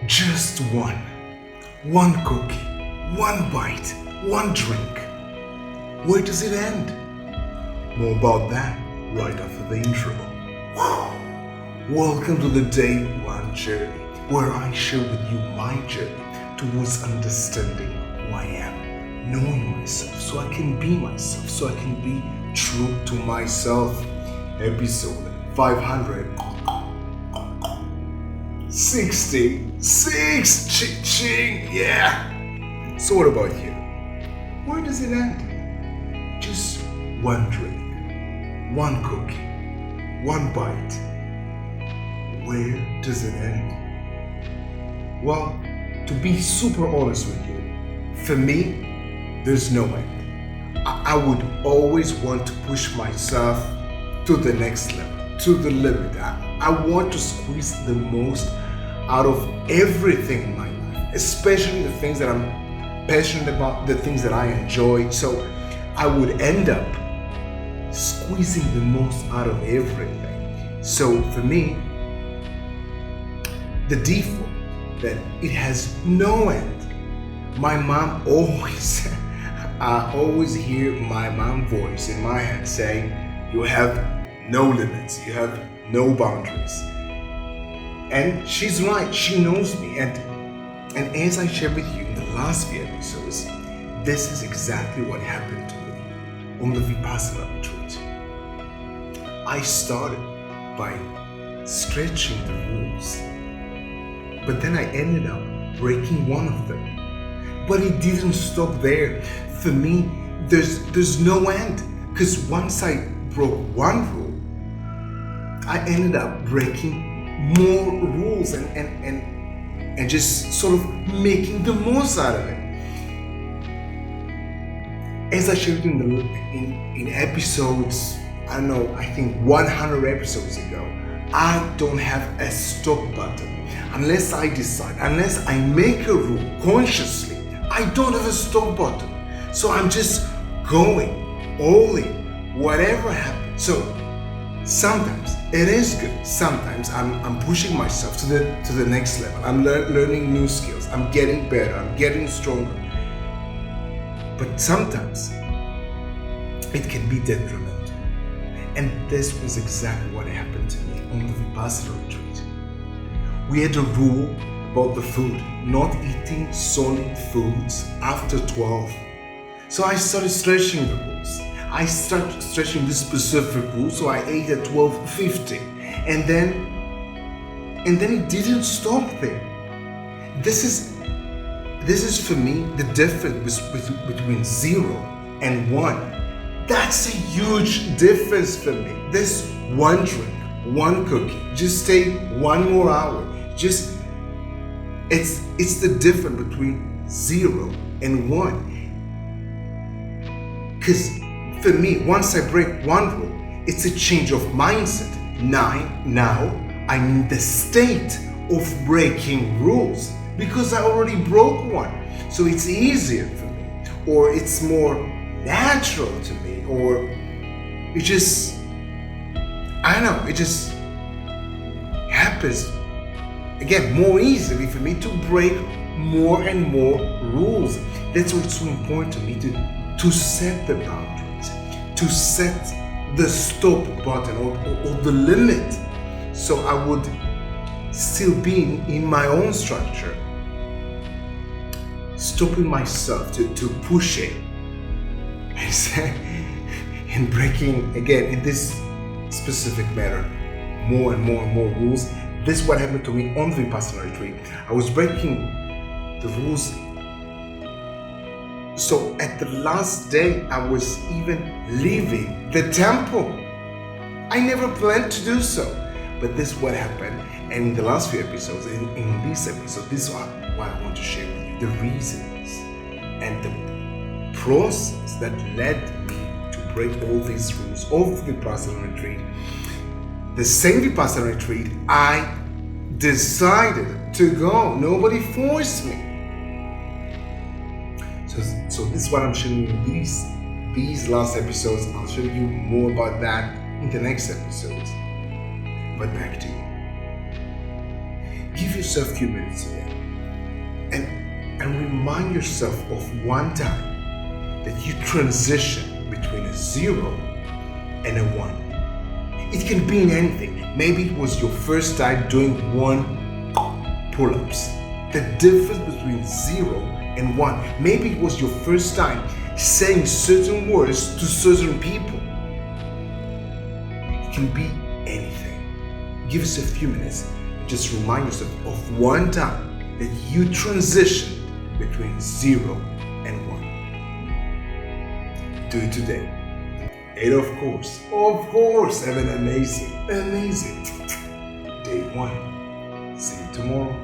Just one. One cookie, one bite, one drink. Where does it end? More about that right after the intro. Welcome to the Day One Journey, where I share with you my journey towards understanding who I am, knowing myself so I can be myself, so I can be true to myself. Episode 566. Ching, yeah. So what about you? Where does it end? Just one drink, one cookie, one bite. Where does it end? Well, to be super honest with you, for me, there's no end. I would always want to push myself to the next level, to the limit. I want to squeeze the most out of everything in my life, especially the things that I'm passionate about, the things that I enjoy. So I would end up squeezing the most out of everything. So for me, the default that it has no end. My mom always, I always hear my mom's voice in my head saying, you have no limits, you have no boundaries. And she's right, she knows me. And as I shared with you in the last few episodes, this is exactly what happened to me on the Vipassana retreat. I started by stretching the rules, but then I ended up breaking one of them. But it didn't stop there. For me, there's no end. Because once I broke one rule, I ended up breaking more rules and just sort of making the most out of it. As I shared in episodes, I don't know, I think 100 episodes ago, I don't have a stop button. Unless I decide, unless I make a rule consciously, I don't have a stop button. So I'm just going all in, whatever happens. So sometimes it is good. Sometimes I'm pushing myself to the next level. I'm learning new skills. I'm getting better. I'm getting stronger. But sometimes it can be detrimental. And this was exactly what happened to me on the Vipassana retreat. We had a rule about the food, not eating solid foods after 12. So I started stretching the rules. I started stretching this specific rule, so I ate at 12:50. And then it didn't stop there. This is for me the difference between 0 and 1. That's a huge difference for me. This one drink, one cookie, just stay one more hour. It's the difference between 0 and 1. Because for me, once I break one rule, it's a change of mindset. Now I'm in the state of breaking rules because I already broke one. So it's easier for me, or it's more natural to me, or it just, I don't know, it just happens again more easily for me to break more and more rules. That's what's so important to me, to set the boundaries, to set the stop button or the limit, so I would still be in my own structure, stopping myself to pushing and breaking again in this specific matter more and more rules. This is what happened to me on the Vipassana retreat. I was breaking the rules. So at the last day, I was even leaving the temple. I never planned to do so. But this is what happened. And in the last few episodes, in this episode, this is what I want to share with you. The reasons and the process that led me to break all these rules of the Vipassana retreat. The same Vipassana retreat, I decided to go. Nobody forced me. So this is what I'm showing you in these last episodes. I'll show you more about that in the next episodes. But back to you. Give yourself a few minutes today and remind yourself of one time that you transition between a 0 and a 1. It can be in anything. Maybe it was your first time doing 1 pull-ups. The difference between 0 and 1. Maybe it was your first time saying certain words to certain people. It can be anything. Give us a few minutes. Just remind yourself of one time that you transitioned between 0 and 1. Do it today. And of course, have an amazing day 1. See you tomorrow.